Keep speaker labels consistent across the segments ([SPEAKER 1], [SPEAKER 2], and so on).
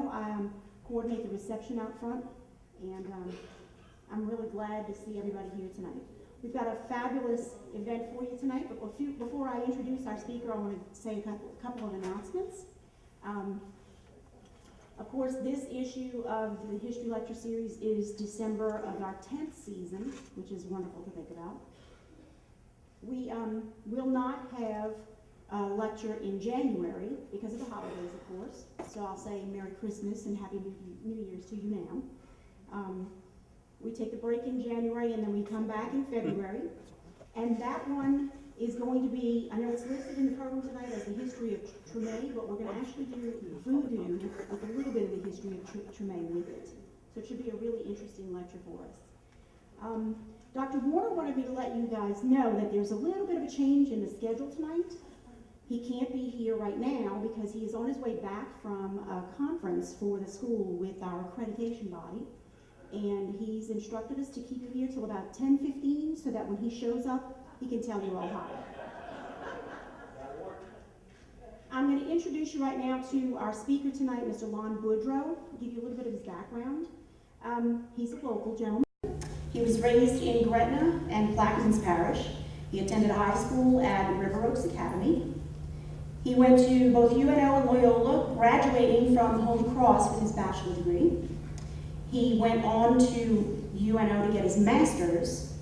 [SPEAKER 1] now. I coordinate the reception out front, and I'm really glad to see everybody here tonight. We've got a fabulous event for you tonight, but before I introduce our speaker, I want to say a couple of announcements. Of course, this issue of the History Lecture Series is December of our 10th season, which is wonderful to think about. We will not have a lecture in January because of the holidays, of course. So I'll say Merry Christmas and Happy New Year's to you now. We take a break in January and then we come back in February. And that one is going to be, I know it's listed in the program tonight as the history of Treme, but we're going to actually do voodoo with a little bit of the history of Treme with it. So it should be a really interesting lecture for us. Dr. Warner wanted me to let you guys know that there's a little bit of a change in the schedule tonight. He can't be here right now because he is on his way back from a conference for the school with our accreditation body. And he's instructed us to keep him here till about 10:15 so that when he shows up, he can tell you all hi. I'm going to introduce you right now to our speaker tonight, Mr. Boudreaux, give you a little bit of his background. He's a local gentleman. He was raised in Gretna and Plaquemines Parish. He attended high school at River Oaks Academy. He went to both UNO and Loyola, graduating from Holy Cross with his bachelor's degree. He went on to UNO to get his master's,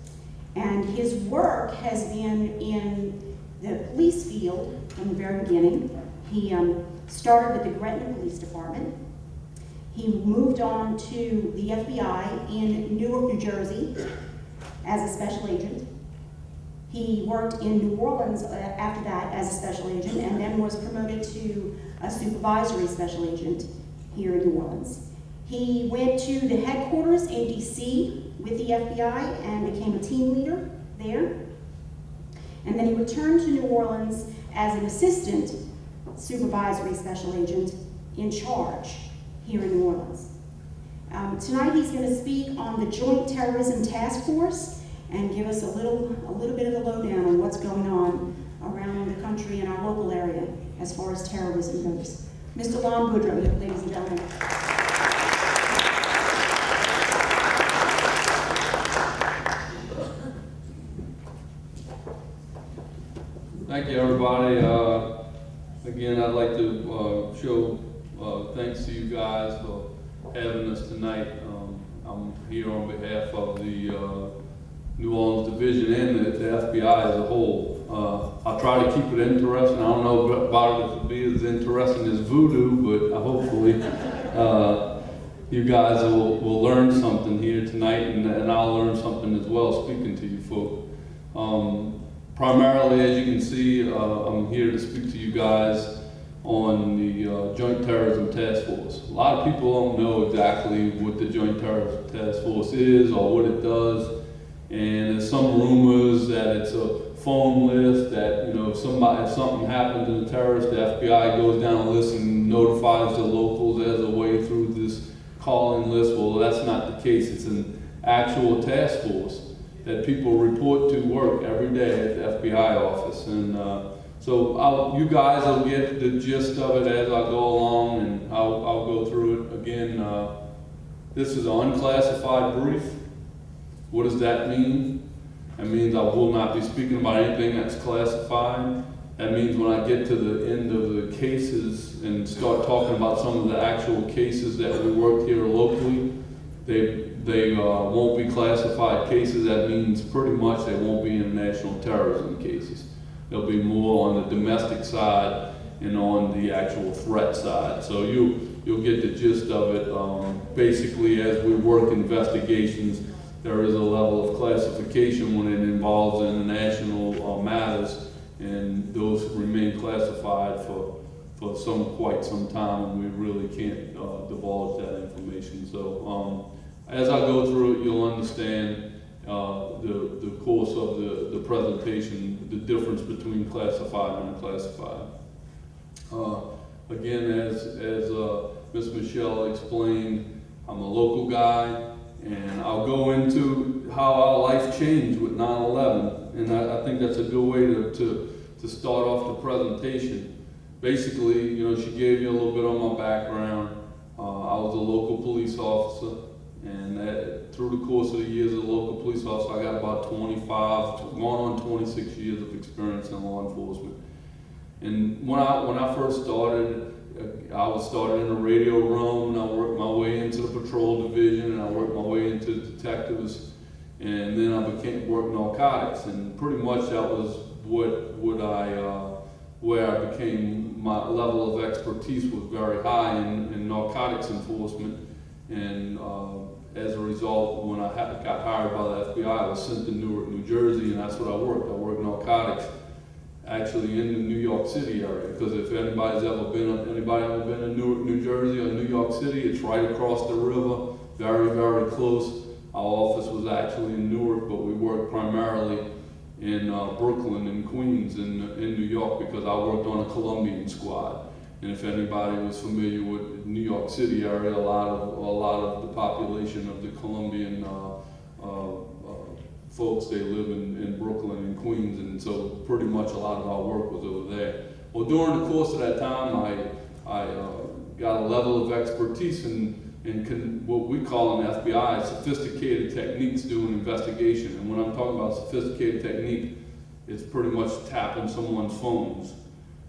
[SPEAKER 1] and his work has been in the police field from the very beginning. He started with the Gretna Police Department. He moved on to the FBI in Newark, New Jersey as a special agent. He worked in New Orleans after that as a special agent and then was promoted to a supervisory special agent here in New Orleans. He went to the headquarters in DC with the FBI and became a team leader there. And then he returned to New Orleans as an assistant supervisory special agent in charge here in New Orleans. Tonight he's going to speak on the Joint Terrorism Task Force and give us a little bit of the lowdown on what's going on around the country and our local area as far as terrorism goes. Mr. Boudreaux, ladies and gentlemen.
[SPEAKER 2] Thank you, everybody. Again, I'd like to show thanks to you guys for having us tonight. I'm here on behalf of the New Orleans Division and the FBI as a whole. I'll try to keep it interesting. I don't know about it if it'll be as interesting as voodoo, but hopefully you guys will learn something here tonight, and I'll learn something as well speaking to you folk. Primarily, as you can see, I'm here to speak to you guys on the Joint Terrorism Task Force. A lot of people don't know exactly what the Joint Terrorism Task Force is or what it does, and there's some rumors that it's a phone list that, you know, if something happens to the terrorist, the FBI goes down a list and notifies the locals as a way through this calling list. Well, that's not the case. It's an actual task force that people report to work every day at the FBI office. And so you guys will get the gist of it as I go along, and I'll go through it. Again, this is an unclassified brief. What does that mean? That means I will not be speaking about anything that's classified. That means when I get to the end of the cases and start talking about some of the actual cases that we work here locally, they won't be classified cases. That means pretty much they won't be international terrorism cases. They'll be more on the domestic side and on the actual threat side. So you'll get the gist of it. Basically, as we work investigations, there is a level of classification when it involves international matters, and those remain classified for quite some time, and we really can't divulge that information. So as I go through it, you'll understand the course of the presentation, the difference between classified and unclassified. Again, as Ms. Michelle explained, I'm a local guy, and I'll go into how our life changed with 9/11, and I think that's a good way to start off the presentation. Basically, you know, she gave you a little bit on my background. I was a local police officer, and through the course of the years as a local police officer, I got about 25, going on 26 years of experience in law enforcement. And when I first started, I was started in the radio realm, and I worked my way into the patrol division, and I worked my way into detectives, and then I worked narcotics, and pretty much that was where I became, my level of expertise was very high in narcotics enforcement, and as a result, when I got hired by the FBI, I was sent to Newark, New Jersey, and that's what I worked. I worked narcotics, actually in the New York City area, because if anybody's ever been in Newark, New Jersey, or New York City, it's right across the river, very, very close. Our office was actually in Newark, but we worked primarily in Brooklyn and Queens in New York, because I worked on a Colombian squad. And if anybody was familiar with the New York City area, a lot of the population of the Colombian folks, they live in Brooklyn and Queens, and so pretty much a lot of our work was over there. Well, during the course of that time, I got a level of expertise in what we call in the FBI sophisticated techniques doing investigation. And when I'm talking about sophisticated technique, it's pretty much tapping someone's phones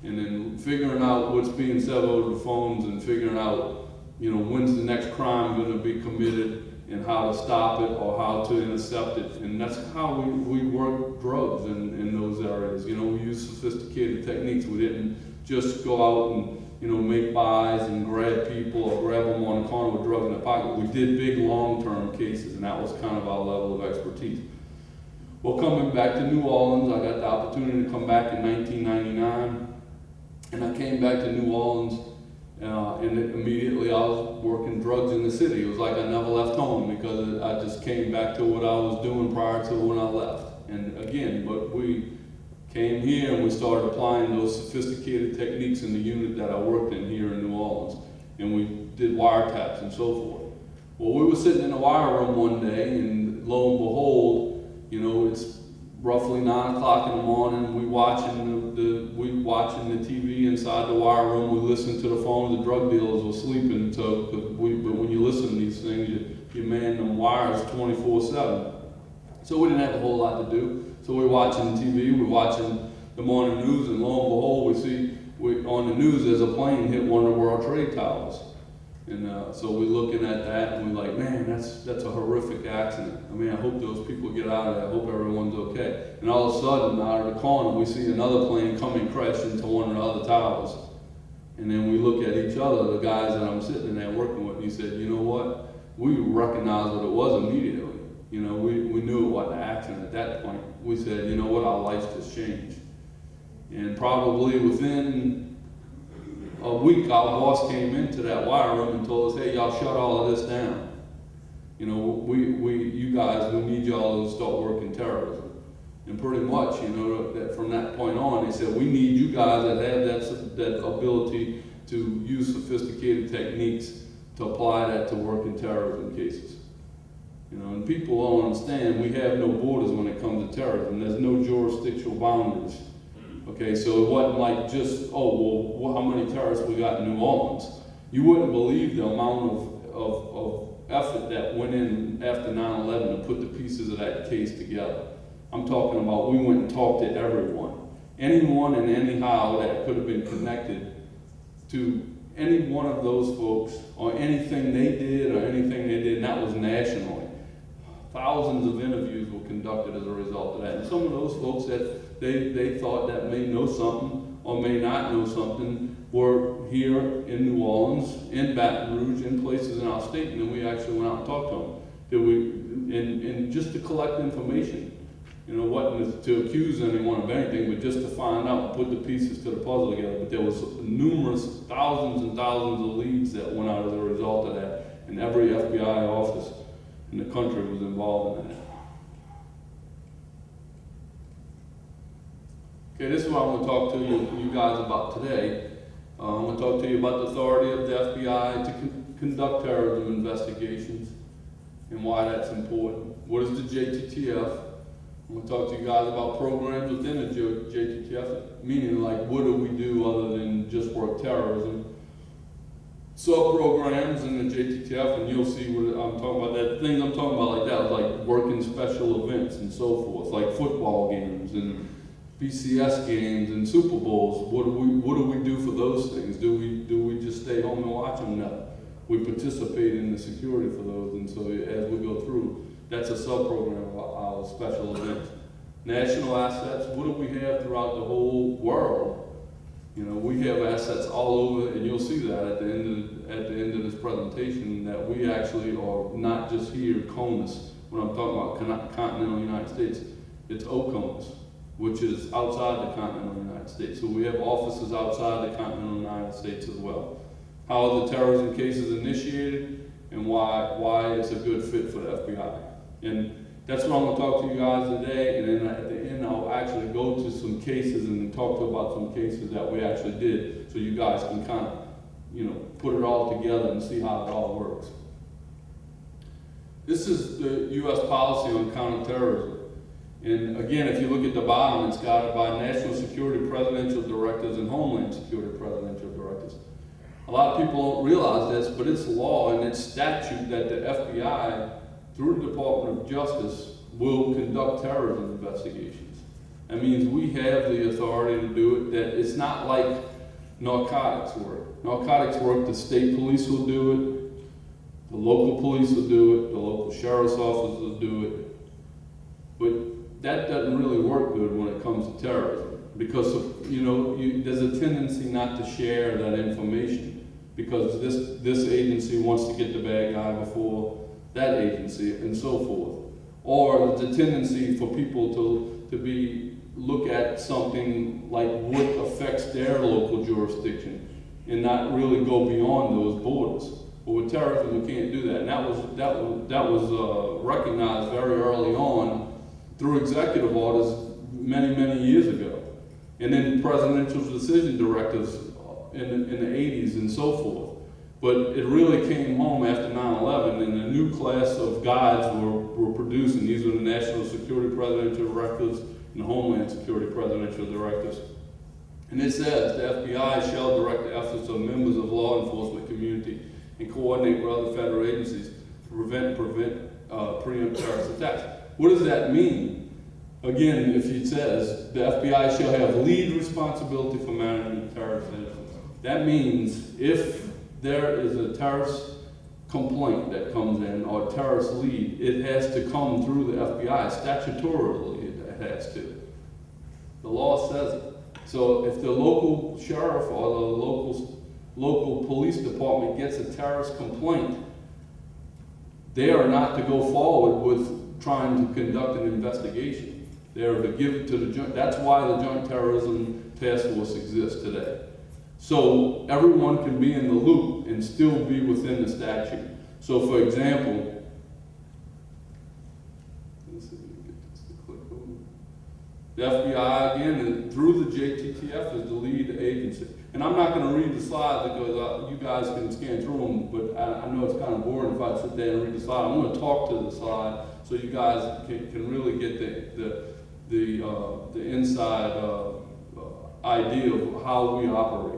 [SPEAKER 2] and then figuring out what's being said over the phones, and figuring out, when's the next crime going to be committed, and how to stop it or how to intercept it. And that's how we work drugs in those areas. We use sophisticated techniques. We didn't just go out and make buys and grab people or grab them on the corner with drugs in their pocket. We did big long-term cases, and that was kind of our level of expertise. Well, coming back to New Orleans, I got the opportunity to come back in 1999, and I came back to New Orleans, and immediately I was working drugs in the city. It was like I never left home, because I just came back to what I was doing prior to when I left. And again, but we came here and we started applying those sophisticated techniques in the unit that I worked in here in New Orleans, and we did wiretaps and so forth. Well, we were sitting in the wire room one day, and lo and behold, it's roughly 9 o'clock in the morning. We watching the TV inside the wire room. We listen to the phones. The drug dealers were sleeping. But when you listen to these things, you man them wires 24/7. So we didn't have a whole lot to do. So we're watching TV. We're watching the morning news, and lo and behold, we see on the news there's a plane hit one of the World Trade Towers. And so we're looking at that, and we're like, man, that's a horrific accident. I mean, I hope those people get out of there. I hope everyone's okay. And all of a sudden, out of the corner, we see another plane coming crash into one of the other towers. And then we look at each other, the guys that I'm sitting there working with, and he said, you know what? We recognized what it was immediately. We knew it wasn't an accident at that point. We said, you know what? Our lives just changed. And probably within a week, our boss came into that wire room and told us, hey, y'all shut all of this down. You guys, we need y'all to start working terrorism. And pretty much, that from that point on, they said, we need you guys that have that ability to use sophisticated techniques to apply that to working terrorism cases. And people don't understand, we have no borders when it comes to terrorism. There's no jurisdictional boundaries. Okay, so it wasn't like just, how many terrorists we got in New Orleans. You wouldn't believe the amount of effort that went in after 9/11 to put the pieces of that case together. I'm talking about, we went and talked to everyone. Anyone and anyhow that could have been connected to any one of those folks, or anything they did, and that was nationally. Thousands of interviews were conducted as a result of that. And some of those folks that they thought that may know something or may not know something were here in New Orleans, in Baton Rouge, in places in our state, and then we actually went out and talked to them. And just to collect information, wasn't to accuse anyone of anything, but just to find out and put the pieces to the puzzle together. But there was numerous, thousands and thousands of leads that went out as a result of that, and every FBI office in the country was involved in that. Okay, this is what I want to talk to you guys about today. I want to talk to you about the authority of the FBI to conduct terrorism investigations and why that's important. What is the JTTF? I'm going to talk to you guys about programs within the JTTF, meaning like what do we do other than just work terrorism. sub-programs in the JTTF, and you'll see what I'm talking about. That things I'm talking about like that, like working special events and so forth, like football games and BCS games and Super Bowls. What do we do for those things? Do we just stay home and watch them? No. We participate in the security for those, and so as we go through, that's a sub-program of our special events. National assets, what do we have throughout the whole world? You know, we have assets all over, and you'll see that at the end of this presentation, that we actually are not just here, CONUS. When I'm talking about continental United States, it's OCONUS, which is outside the continental United States. So we have offices outside the continental United States as well. How are the terrorism cases initiated, and why it's a good fit for the FBI. And that's what I'm going to talk to you guys today, and then at the end I'll actually go to some cases and talk about some cases that we actually did, so you guys can kind of, you know, put it all together and see how it all works. This is the U.S. policy on counterterrorism. And again, if you look at the bottom, it's guided by national security presidential directives and homeland security presidential directives. A lot of people don't realize this, but it's law and it's statute that the FBI, through the Department of Justice, will conduct terrorism investigations. That means we have the authority to do it. That it's not like narcotics work. Narcotics work, the state police will do it, the local police will do it, the local sheriff's office will do it. But that doesn't really work good when it comes to terrorism, because you know, there's a tendency not to share that information, because this agency wants to get the bad guy before that agency and so forth. Or the tendency for people to look at something like what affects their local jurisdiction and not really go beyond those borders. But with terrorism, we can't do that. And that was recognized very early on through executive orders many years ago. And then presidential decision directives in the 80s and so forth. But it really came home after 9/11, and a new class of guides were produced, and these were the National Security Presidential Directives and the Homeland Security Presidential Directives. And it says, the FBI shall direct the efforts of members of law enforcement community and coordinate with other federal agencies to preempt terrorist attacks. What does that mean? Again, if it says, the FBI shall have lead responsibility for managing terrorist incidents. That means if there is a terrorist complaint that comes in, or a terrorist lead, it has to come through the FBI. Statutorily, it has to. The law says it. So if the local sheriff or the local police department gets a terrorist complaint, they are not to go forward with trying to conduct an investigation. They are to give it to the joint. That's why the Joint Terrorism Task Force exists today. So everyone can be in the loop and still be within the statute. So for example, let's see if we can get this to click over. The FBI, again, through the JTTF, is the lead agency. And I'm not going to read the slide because you guys can scan through them, but I know it's kind of boring if I sit there and read the slide. I'm going to talk to the slide so you guys can really get the inside idea of how we operate.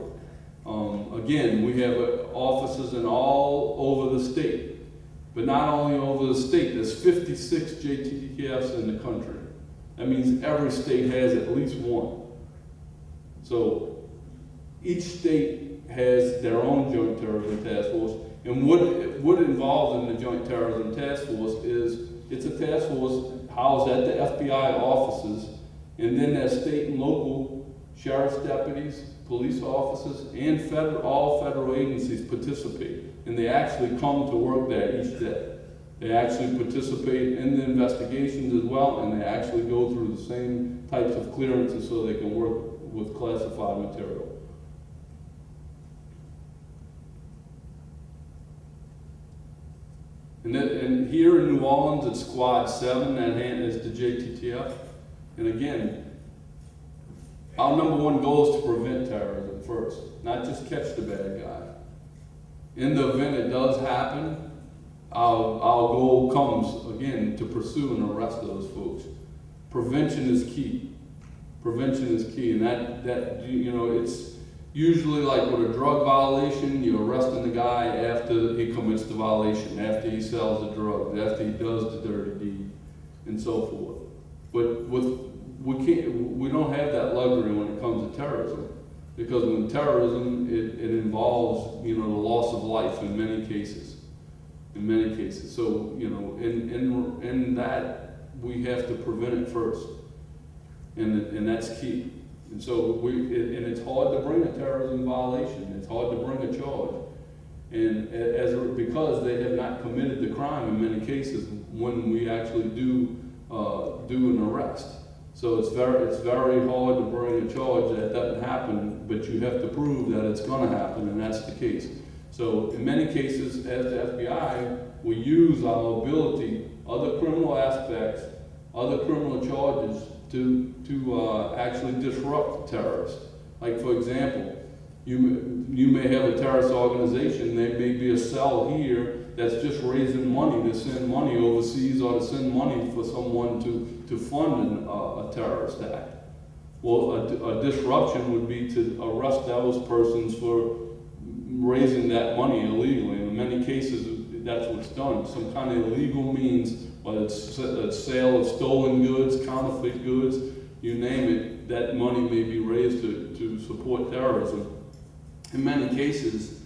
[SPEAKER 2] Again, we have offices in all over the state, but not only over the state, there's 56 JTTFs in the country. That means every state has at least one. So each state has their own Joint Terrorism Task Force, and what involved in the Joint Terrorism Task Force is it's a task force housed at the FBI offices, and then there's state and local sheriff's deputies, police officers, and all federal agencies participate, and they actually come to work there each day. They actually participate in the investigations as well, and they actually go through the same types of clearances so they can work with classified material. And here in New Orleans, it's Squad 7, that is the JTTF. And again, our number one goal is to prevent terrorism first, not just catch the bad guy. In the event it does happen, our goal comes, again, to pursue and arrest those folks. Prevention is key. Prevention is key, and that you know, Usually, like with a drug violation, you're arresting the guy after he commits the violation, after he sells the drugs, after he does the dirty deed, and so forth. But we don't have that luxury when it comes to terrorism, because when terrorism, it involves, you know, the loss of life in many cases. In many cases, so you know, in that we have to prevent it first, and that's key. And so and it's hard to bring a terrorism violation. It's hard to bring a charge, and because they have not committed the crime in many cases when we actually do an arrest. So it's very hard to bring a charge that doesn't happen, but you have to prove that it's going to happen, and that's the case. So in many cases, as the FBI, we use our ability, other criminal aspects, other criminal charges to actually disrupt terrorists. Like for example, you may have a terrorist organization, there may be a cell here that's just raising money to send money overseas or to send money for someone to fund a terrorist act. Well, a disruption would be to arrest those persons for raising that money illegally. In many cases, that's what's done. Some kind of illegal means, whether it's a sale of stolen goods, counterfeit goods, you name it, that money may be raised to support terrorism. In many cases,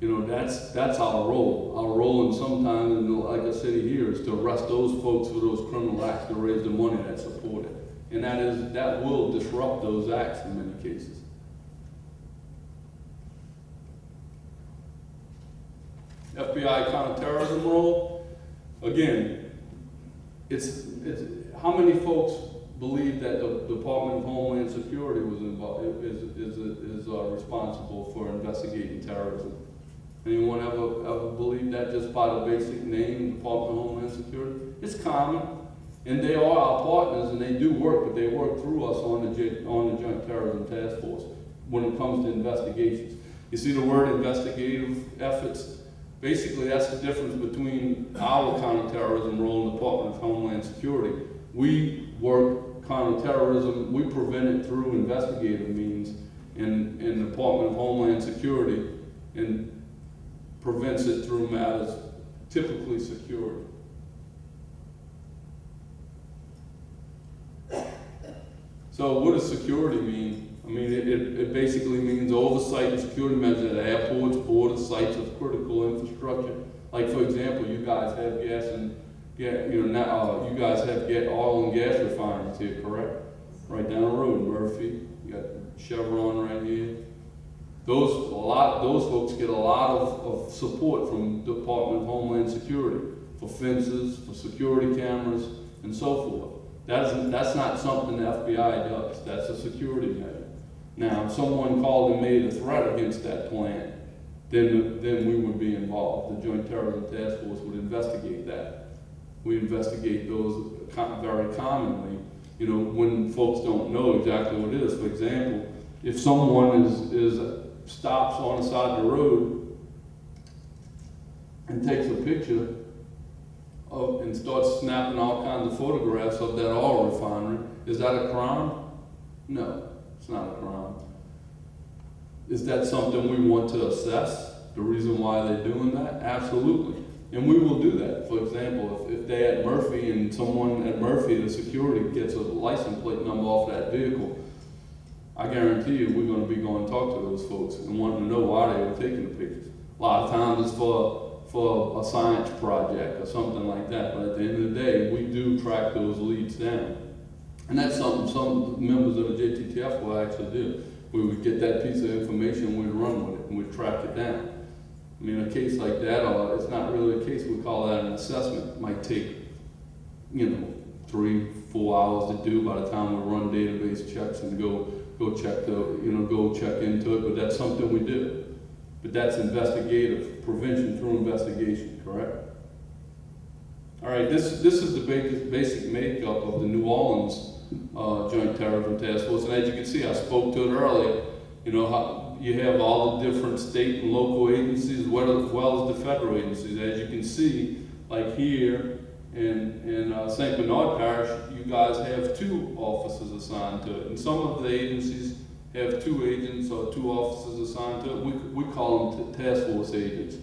[SPEAKER 2] you know, that's our role. Our role, and sometimes, like I said here, is to arrest those folks for those criminal acts to raise the money that support it. And that will disrupt those acts in many cases. FBI counterterrorism role, again, it's how many folks believe that the Department of Homeland Security was involved, is responsible for investigating terrorism? Anyone ever believe that just by the basic name, Department of Homeland Security? It's common, and they are our partners, and they do work, but they work through us on the Joint Terrorism Task Force when it comes to investigations. You see the word investigative efforts? Basically, that's the difference between our counterterrorism role in the Department of Homeland Security. We work counterterrorism, we prevent it through investigative means, and the Department of Homeland Security and prevents it through matters typically security. So what does security mean? I mean, it basically means oversight and security measures at airports, borders, sites of critical infrastructure. Like for example, you guys have you guys have oil and gas refineries here, correct? Right down the road, Murphy. You got Chevron right here. Those folks get a lot of support from the Department of Homeland Security for fences, for security cameras, and so forth. That's not something the FBI does. That's a security measure. Now, if someone called and made a threat against that plant, then we would be involved. The Joint Terrorism Task Force would investigate that. We investigate those very commonly, you know, when folks don't know exactly what it is. For example, if someone stops on the side of the road and takes a picture and starts snapping all kinds of photographs of that oil refinery, is that a crime? No, it's not a crime. Is that something we want to assess? The reason why they're doing that? Absolutely. And we will do that. For example, if they're at Murphy and someone at Murphy, the security, gets a license plate number off that vehicle, I guarantee you we're going to be going to talk to those folks and wanting to know why they were taking the pictures. A lot of times it's for a science project or something like that, but at the end of the day, we do track those leads down. And that's something some members of the JTTF will actually do. We would get that piece of information, we'd run with it, and we'd track it down. I mean, a case like that, it's not really a case, we call that an assessment. It might take, 3-4 hours to do by the time we run database checks and go check into it, but that's something we do. But that's investigative, prevention through investigation, correct? All right, this is the basic makeup of the New Orleans Joint Terrorism Task Force, and as you can see, I spoke to it earlier, how you have all the different state and local agencies as well as the federal agencies. As you can see, like here in St. Bernard Parish, you guys have 2 officers assigned to it, and some of the agencies have 2 agents or 2 officers assigned to it. We call them task force agents.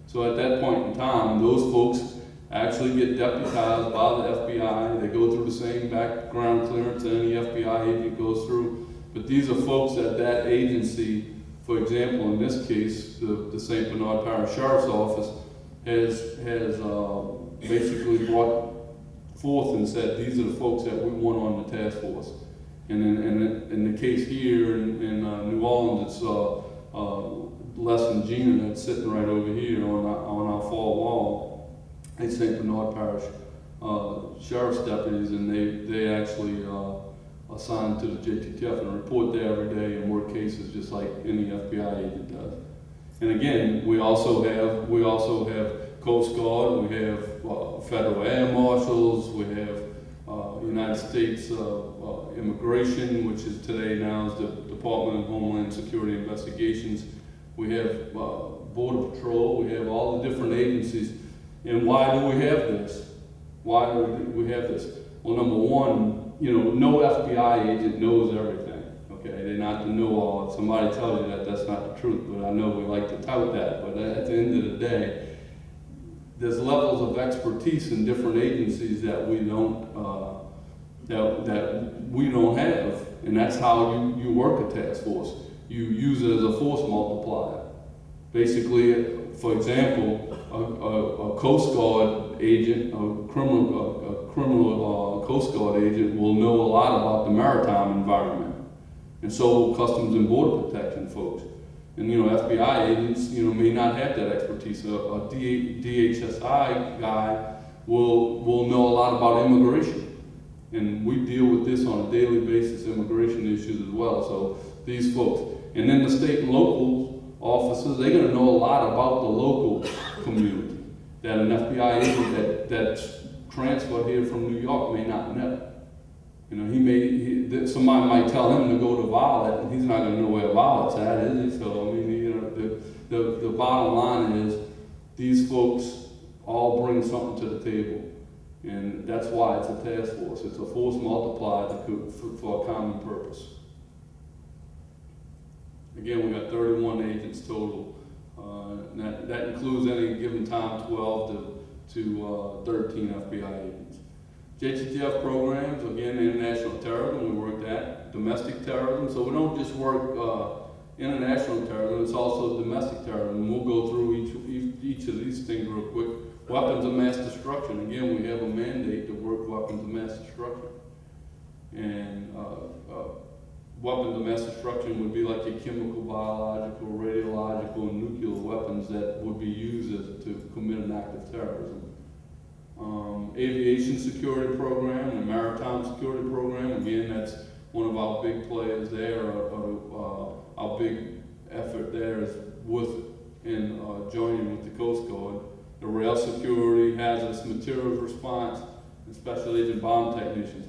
[SPEAKER 2] So at that point in time, those folks actually get deputized by the FBI. They go through the same background clearance that any FBI agent goes through. But these are folks at that agency. For example, in this case, the St. Bernard Parish Sheriff's Office has basically brought forth and said, these are the folks that we want on the task force. And in the case here in New Orleans, it's Les and Gina that's sitting right over here on our far wall. They St. Bernard Parish Sheriff's deputies, and they actually assigned to the JTTF and report there every day and work cases just like any FBI agent does. And again, we also have Coast Guard, we have Federal Air Marshals, we have United States Immigration, which is today now is the Department of Homeland Security Investigations. We have Border Patrol, we have all the different agencies. And why do we have this? Why do we have this? Well, number one, no FBI agent knows everything, okay? They're not the know-all. If somebody tells you that, that's not the truth, but I know we like to tout that. But at the end of the day, there's levels of expertise in different agencies that we don't have, and that's how you work a task force. You use it as a force multiplier. Basically, for example, a Coast Guard agent, a criminal Coast Guard agent will know a lot about the maritime environment, and so will Customs and Border Protection folks. And FBI agents, may not have that expertise. A DHSI guy will know a lot about immigration, and we deal with this on a daily basis, immigration issues as well. So these folks, and then the state and local officers, they're going to know a lot about the local community that an FBI agent that's transferred here from New York may not know. Somebody might tell him to go to Violet, and he's not going to know where Violet's at, is he? So, the bottom line is these folks all bring something to the table, and that's why it's a task force. It's a force multiplier for a common purpose. Again, we got 31 agents total. That includes any given time 12 to 13 FBI agents. JTTF programs, again, international terrorism, we work that. Domestic terrorism, so we don't just work international terrorism, it's also domestic terrorism. We'll go through each of these things real quick. Weapons of mass destruction, again, we have a mandate to work weapons of mass destruction. And weapons of mass destruction would be like your chemical, biological, radiological, and nuclear weapons that would be used to commit an act of terrorism. Aviation security program and maritime security program, again, that's one of our big players there. Our big effort there is joining with the Coast Guard. The rail security, hazardous materials response, and special agent bomb technicians.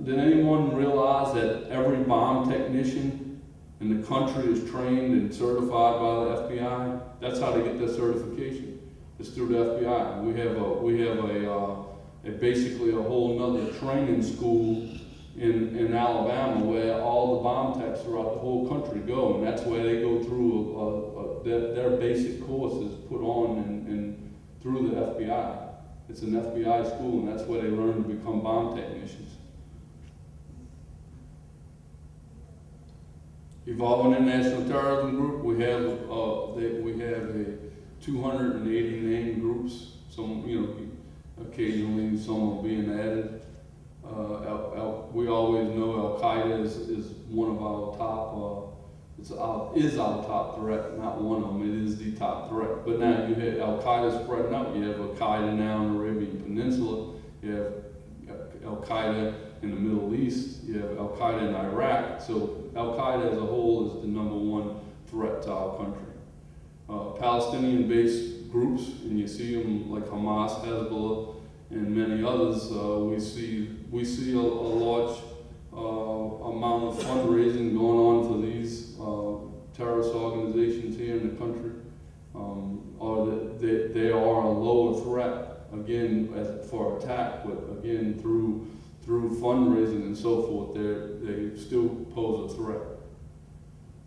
[SPEAKER 2] Did anyone realize that every bomb technician in the country is trained and certified by the FBI? That's how they get their certification. It's through the FBI. We have basically a whole nother training school in Alabama where all the bomb techs throughout the whole country go, and that's where they go through their basic courses put on and through the FBI. It's an FBI school, and that's where they learn to become bomb technicians. Evolving International Terrorism Group, we have a 280 named groups. Some, occasionally some are being added. We always know Al Qaeda is one of our top. Is our top threat, not one of them. It is the top threat. But now you have Al Qaeda spreading out. You have Al Qaeda now in the Arabian Peninsula. You have Al Qaeda in the Middle East. You have Al Qaeda in Iraq. So Al Qaeda as a whole is the #1 threat to our country. Palestinian-based groups, and you see them like Hamas, Hezbollah, and many others. We see a large amount of fundraising going on for these terrorist organizations here in the country, or that they are a lower threat again for attack, but again through through fundraising and so forth, they still pose a threat.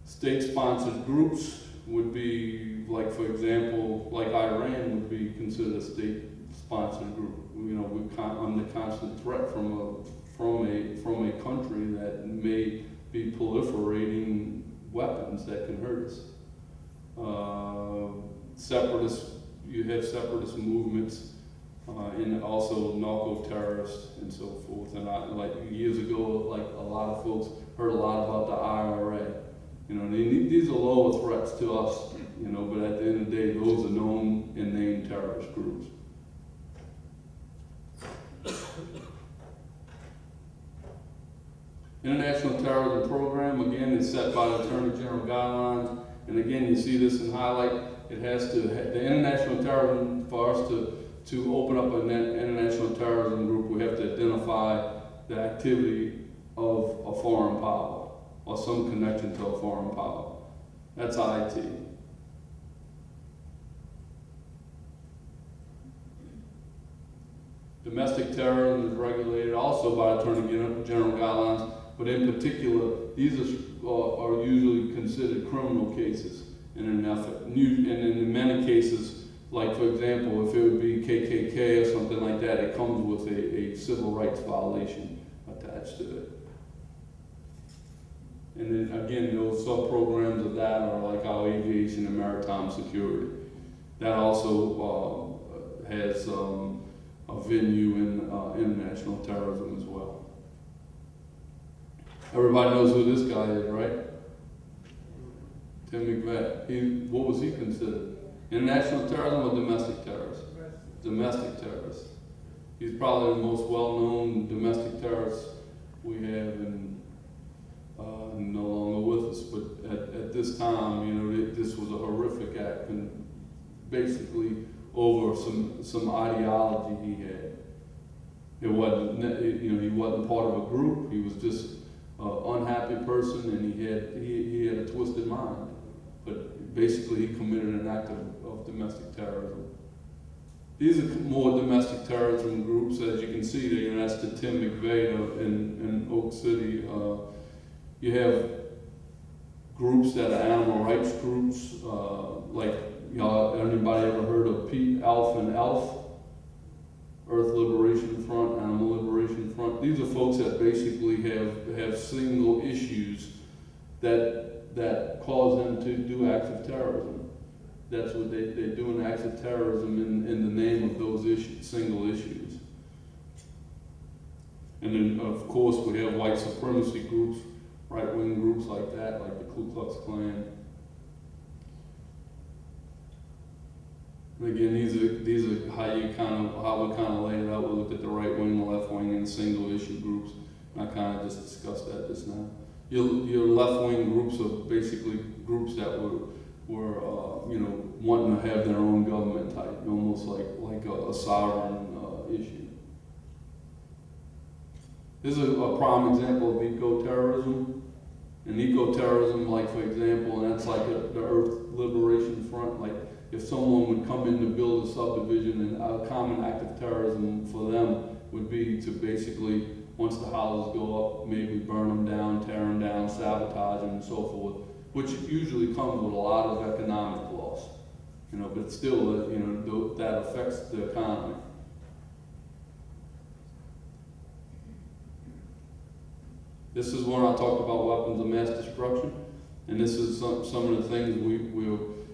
[SPEAKER 2] State-sponsored groups would be, like for example, like Iran would be considered a state-sponsored group. You know, we're under constant threat from a country that may be proliferating weapons that can hurt us. Separatists, you have separatist movements, and also narco-terrorists and so forth. And like years ago, like a lot of folks heard a lot about the IRA. You know, these are lower threats to us, you know, but at the end of the day, those are known and named terrorist groups. International Terrorism Program, again, is set by the Attorney General guidelines. And again, you see this in highlight. It has to, the international terrorism, for us to open up an international terrorism group, we have to identify the activity of a foreign power or some connection to a foreign power. That's IT. Domestic terrorism is regulated also by Attorney General guidelines, but in particular, these are usually considered criminal cases in an effort. And in many cases, like for example, if it would be KKK or something like that, it comes with a civil rights violation attached to it. And then again, those sub-programs of that are like our aviation and maritime security. That also has a venue in international terrorism as well. Everybody knows who this guy is, right? Tim McVeigh. What was he considered? International terrorism or domestic terrorist? Domestic terrorist. He's probably the most well-known domestic terrorist we have, and no longer with us. But at this time, you know, this was a horrific act, and basically over some ideology he had. It wasn't, you know, he wasn't part of a group. He was just an unhappy person, and he had a twisted mind. But basically, he committed an act of domestic terrorism. These are more domestic terrorism groups, as you can see there. You know, that's the Tim McVeigh in Oak City. You have groups that are animal rights groups, like, you know, anybody ever heard of ALF and ALF? Earth Liberation Front, Animal Liberation Front. These are folks that basically have single issues that cause them to do acts of terrorism. That's what they're doing, acts of terrorism in the name of those issues, single issues. And then, of course, we have white supremacy groups, right-wing groups like that, like the Ku Klux Klan. And again, these are how we kind of lay it out. We looked at the right wing, the left wing, and single issue groups. And I kind of just discussed that just now. Your left wing groups are basically groups that were you know, wanting to have their own government type, almost like a sovereign issue. This is a prime example of eco-terrorism. And eco-terrorism, like for example, and that's like the Earth Liberation Front, like if someone would come in to build a subdivision, and a common act of terrorism for them would be to basically, once the houses go up, maybe burn them down, tear them down, sabotage them, and so forth, which usually comes with a lot of economic loss. You know, but still, you know, that affects the economy. This is when I talked about weapons of mass destruction, and this is some of the things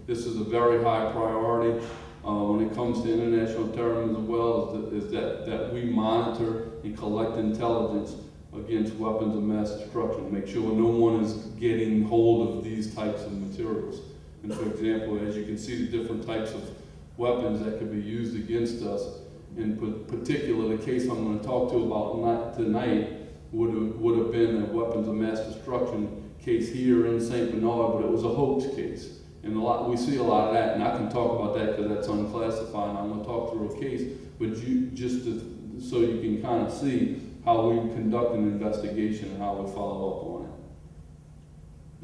[SPEAKER 2] this is a very high priority when it comes to international terrorism as well, is that we monitor and collect intelligence against weapons of mass destruction, make sure no one is getting hold of these types of materials. And for example, as you can see, the different types of weapons that could be used against us. In particular, the case I'm going to talk to about tonight would have been a weapons of mass destruction case here in St. Bernard, but it was a hoax case. And we see a lot of that, and I can talk about that because that's unclassified, and I'm going to talk through a case, but so you can kind of see how we conduct an investigation and how we follow up on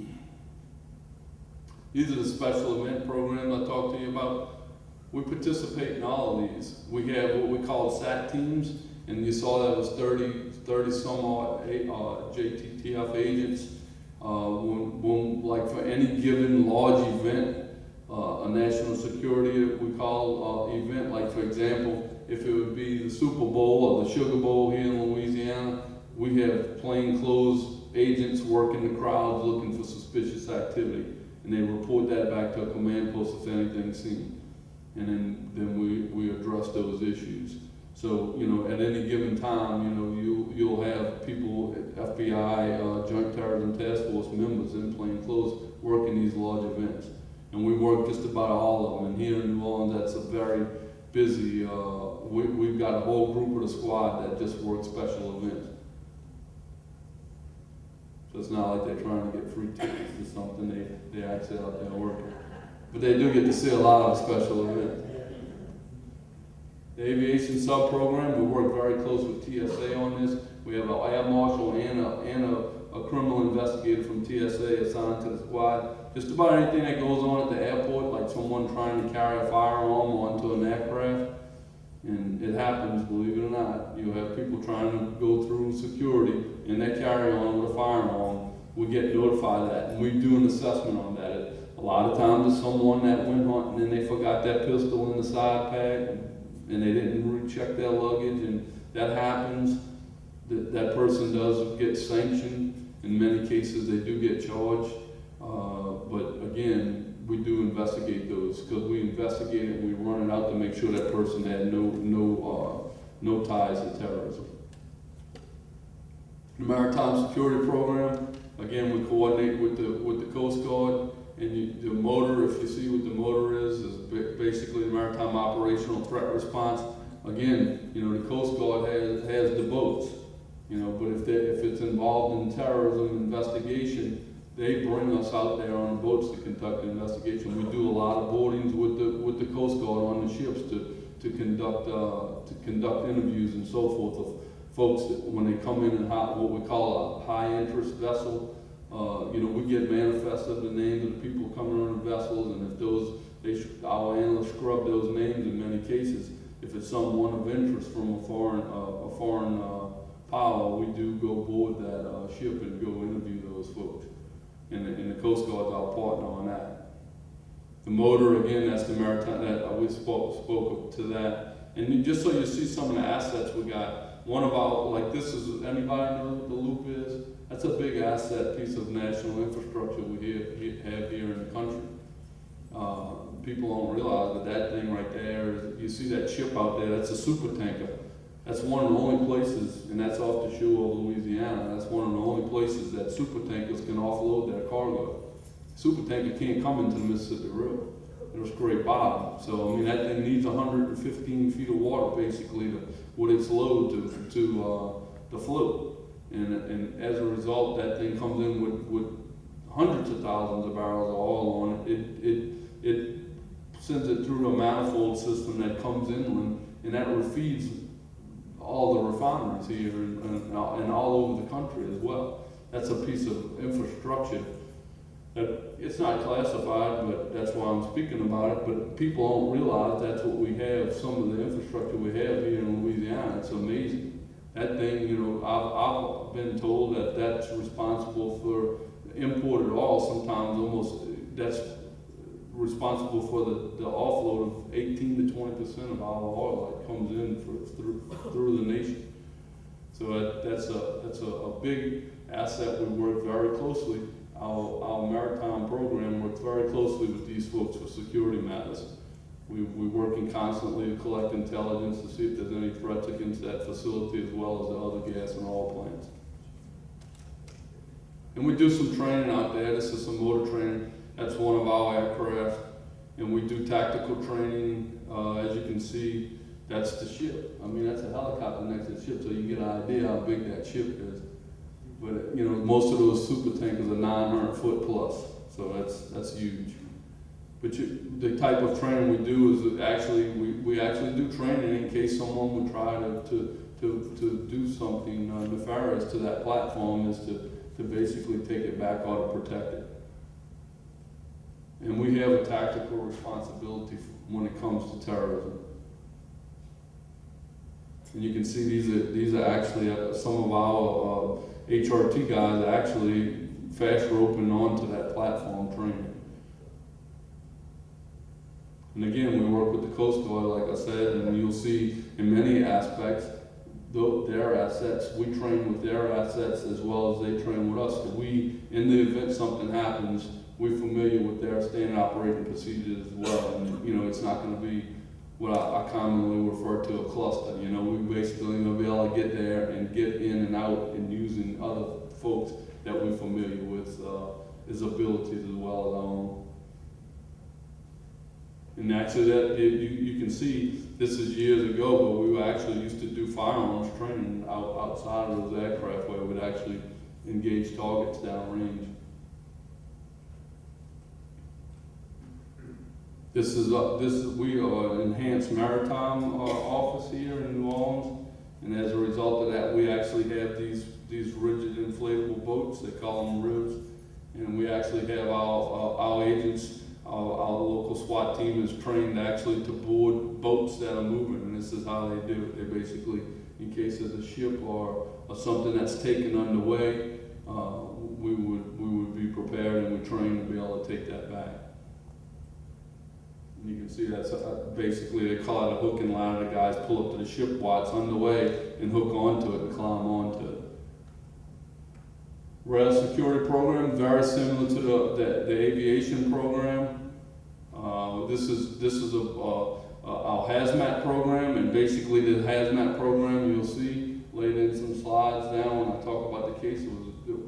[SPEAKER 2] it. These are the special event programs I talked to you about. We participate in all of these. We have what we call SAT teams, and you saw that was 30 30 some odd JTTF agents. Like for any given large event, a national security, we call event, like for example, if it would be the Super Bowl or the Sugar Bowl here in Louisiana, we have plainclothes agents working the crowds looking for suspicious activity, and they report that back to a command post if anything's seen, and then we address those issues. So, you know, at any given time, you know, you'll have people, FBI, Joint Terrorism Task Force members in plain clothes working these large events. And we work just about all of them. And here in New Orleans, that's a very busy, we've got a whole group of the squad that just work special events. So it's not like they're trying to get free tickets to something, they actually out there working. But they do get to see a lot of special events. The aviation sub-program, we work very close with TSA on this. We have an air marshal and a criminal investigator from TSA assigned to the squad. Just about anything that goes on at the airport, like someone trying to carry a firearm onto an aircraft, and it happens, believe it or not. You have people trying to go through security and they carry on with a firearm. We get notified of that, and we do an assessment on that. A lot of times it's someone that went hunting and they forgot that pistol in the side pack, and they didn't recheck their luggage, and that happens. That person does get sanctioned. In many cases, they do get charged. But again, we do investigate those, because we investigate it and we run it out to make sure that person had no ties to terrorism. The Maritime Security Program, again, we coordinate with the Coast Guard. And the motor, if you see what the motor is basically the Maritime Operational Threat Response. Again, you know, the Coast Guard has the boats, you know, but if it's involved in terrorism investigation, they bring us out there on boats to conduct the investigation. We do a lot of boardings with the Coast Guard on the ships to conduct interviews and so forth of folks that when they come in what we call a high interest vessel. You know, we get manifest of the names of the people coming on the vessels, and if our analysts scrub those names in many cases. If it's someone of interest from a foreign power, we do go board that ship and go interview those folks. And the Coast Guard's our partner on that. The motor, again, that's the maritime, that we spoke to that. And just so you see some of the assets we got, one of our, like this is, anybody know what the loop is? That's a big asset piece of national infrastructure we have here in the country. People don't realize that thing right there, you see that ship out there, that's a super tanker. That's one of the only places, and that's off the shore of Louisiana, that's one of the only places that super tankers can offload their cargo. Super tanker can't come into the Mississippi River. It'll scrape bottom. So, I mean, that thing needs 115 feet of water basically with its load to float. And as a result, that thing comes in with hundreds of thousands of barrels of oil on it. It sends it through a manifold system that comes inland, and that refeeds all the refineries here and all over the country as well. That's a piece of infrastructure that it's not classified, but that's why I'm speaking about it. But people don't realize that's what we have. Some of the infrastructure we have here in Louisiana, it's amazing. That thing, you know, I've been told that that's responsible for imported oil. Sometimes almost that's responsible for the offload of 18 to 20% of our oil that comes in through the nation. So that's a big asset. We work very closely. Our maritime program works very closely with these folks for security matters. We're working constantly to collect intelligence to see if there's any threats against that facility as well as the other gas and oil plants. And we do some training out there. This is some motor training. That's one of our aircraft. And we do tactical training. As you can see, that's the ship. I mean, that's a helicopter next to the ship, so you get an idea how big that ship is. But, you know, most of those super tankers are 900 foot plus, so that's huge. But the type of training we do is actually, we actually do training in case someone would try to do something nefarious to that platform, is to basically take it back or to protect it. And we have a tactical responsibility when it comes to terrorism. And you can see these are actually some of our HRT guys are actually fast roping onto that platform training. And again, we work with the Coast Guard, like I said, and you'll see in many aspects, their assets, we train with their assets as well as they train with us. So we, in the event something happens, we're familiar with their standard operating procedures as well. And, you know, it's not going to be what I commonly refer to a cluster. You know, we're basically going to be able to get there and get in and out and using other folks that we're familiar with, his abilities as well as our own. And actually, that you can see this is years ago, but we actually used to do firearms training outside of those aircraft where we'd actually engage targets downrange. We are an enhanced maritime office here in New Orleans, and as a result of that, we actually have these rigid inflatable boats. They call them ribs, and we actually have our agents. Our local SWAT team is trained actually to board boats that are moving, and this is how they do it. They basically, in case there's a ship or something that's taken underway, we would be prepared and we train to be able to take that back. And you can see that's basically they call it a hook and ladder. The guys pull up to the ship while it's underway and hook onto it and climb onto it. Rail security program, very similar to the aviation program. This is our hazmat program, and basically the hazmat program you'll see laid in some slides down when I talk about the cases.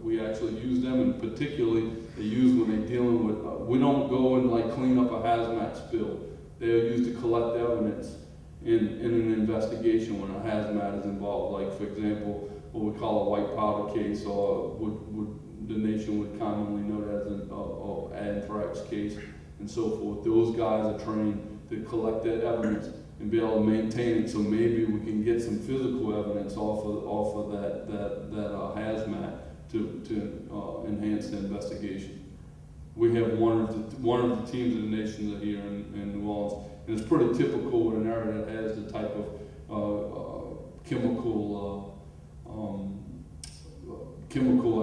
[SPEAKER 2] We actually use them, and particularly they use when they're dealing with. We don't go and like clean up a hazmat spill. They are used to collect evidence in an investigation when a hazmat is involved. Like for example, what we call a white powder case, or what the nation would commonly know as an anthrax case, and so forth. Those guys are trained to collect that evidence and be able to maintain it, so maybe we can get some physical evidence off of that hazmat to enhance the investigation. We have one of the teams in the nation that are here in New Orleans, and it's pretty typical with an area that has the type of chemical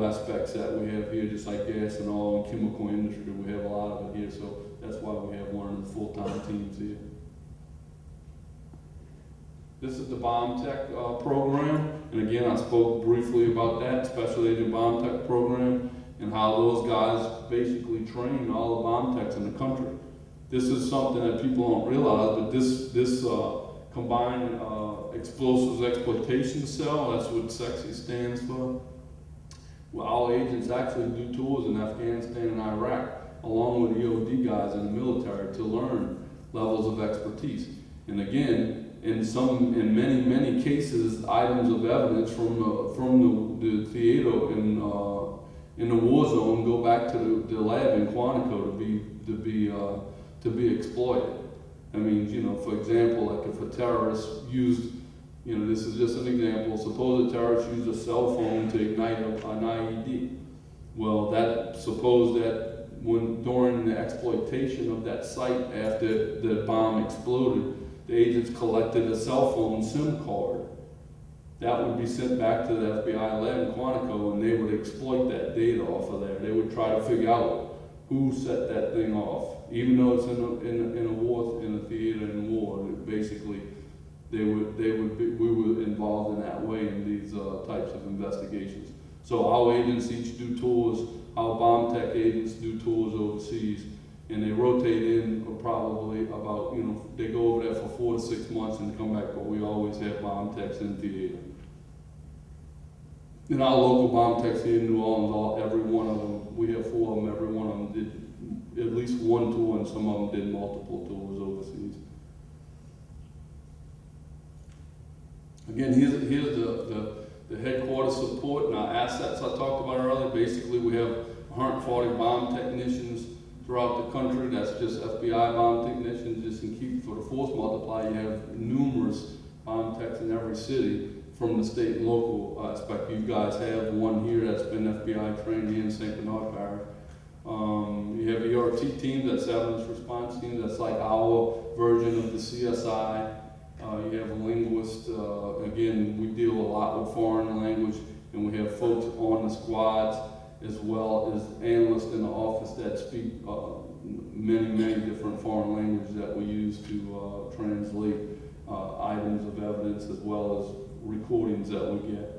[SPEAKER 2] aspects that we have here, just like gas and oil and chemical industry. We have a lot of it here, so that's why we have one of the full-time teams here. This is the bomb tech program, and again, I spoke briefly about that, Special Agent Bomb Tech program, and how those guys basically train all the bomb techs in the country. This is something that people don't realize, but this combined explosives exploitation cell, that's what SEXY stands for. Well, our agents actually do tours in Afghanistan and Iraq, along with EOD guys in the military, to learn levels of expertise. And again, in many cases, items of evidence from the theater in the war zone go back to the lab in Quantico to be exploited. I mean, you know, for example, like if a terrorist used, you know, this is just an example. Suppose a terrorist used a cell phone to ignite an IED. Well, suppose that during the exploitation of that site after the bomb exploded, the agents collected a cell phone SIM card. That would be sent back to the FBI lab in Quantico, and they would exploit that data off of there. They would try to figure out who set that thing off, even though it's in a war, in a theater in war. Basically, we were involved in that way in these types of investigations. So our agents each do tours. Our bomb tech agents do tours overseas, and they rotate in probably about, you know, they go over there for 4 to 6 months and come back, but we always have bomb techs in theater. And our local bomb techs here in New Orleans, every one of them, we have 4 of them, every one of them did at least one tour, and some of them did multiple tours overseas. Again, here's the headquarters support and our assets I talked about earlier. Basically, we have 140 bomb technicians throughout the country. That's just FBI bomb technicians. Just in keep for the force multiplier, you have numerous bomb techs in every city from the state and local aspect. You guys have one here that's been FBI trained here in St. Bernard Parish. You have ERT teams, that's evidence response teams. That's like our version of the CSI You have a linguist. Again, we deal a lot with foreign language, and we have folks on the squads as well as analysts in the office that speak many different foreign languages that we use to translate items of evidence as well as recordings that we get.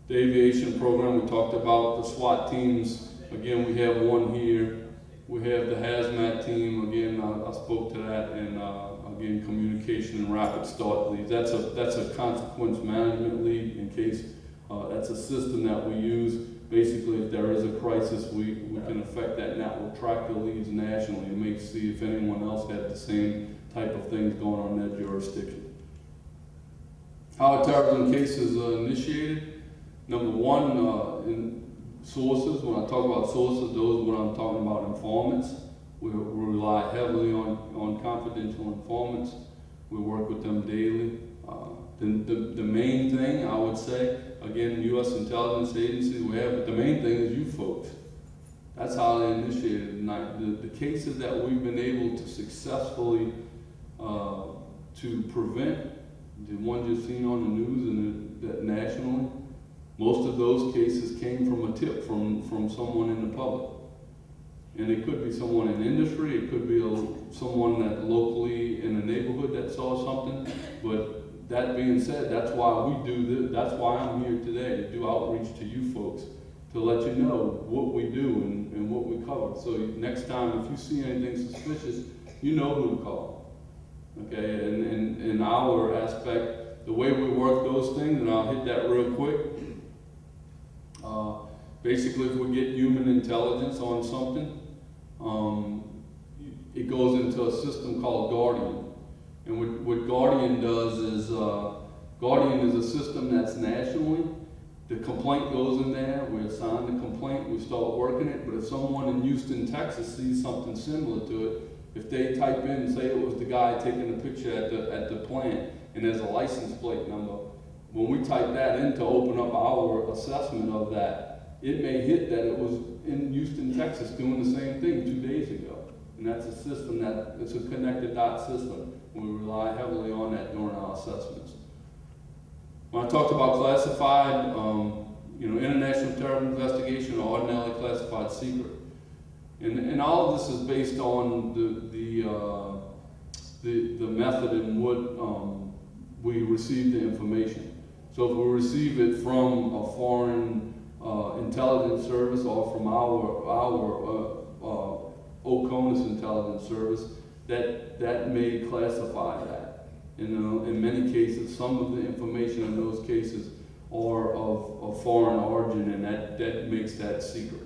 [SPEAKER 2] The aviation program, we talked about the SWAT teams. Again, we have one here. We have the hazmat team. Again, I spoke to that, and again, communication and rapid start leads. That's a consequence management lead in case that's a system that we use. Basically, if there is a crisis, we can affect that network, track the leads nationally, and make see if anyone else had the same type of things going on in that jurisdiction. How a terrorism case is initiated. Number one, in sources. When I talk about sources, those are what I'm talking about informants. We rely heavily on confidential informants. We work with them daily. The main thing I would say, again, U.S. intelligence agencies we have, but the main thing is you folks. That's how they initiated tonight. The cases that we've been able to successfully to prevent, the ones you've seen on the news and that nationally, most of those cases came from a tip from someone in the public. And it could be someone in industry, it could be someone that locally in a neighborhood that saw something. But that being said, that's why we do this. That's why I'm here today, to do outreach to you folks, to let you know what we do and what we cover. So next time, if you see anything suspicious, you know who to call. Okay, and in our aspect, the way we work those things, and I'll hit that real quick. Basically, if we get human intelligence on something, it goes into a system called Guardian. And what Guardian does is, Guardian is a system that's nationally. The complaint goes in there, we assign the complaint, we start working it, but if someone in Houston, Texas sees something similar to it, if they type in, say it was the guy taking the picture at the plant, and there's a license plate number, when we type that in to open up our assessment of that, it may hit that it was in Houston, Texas doing the same thing 2 days ago. And that's a system it's a connected dot system. We rely heavily on that during our assessments. When I talked about classified, international terrorism investigation or ordinarily classified secret. And all of this is based on the method in what we receive the information. So if we receive it from a foreign intelligence service or from our OCONUS intelligence service, that may classify that. In many cases, some of the information in those cases are of foreign origin, and that makes that secret.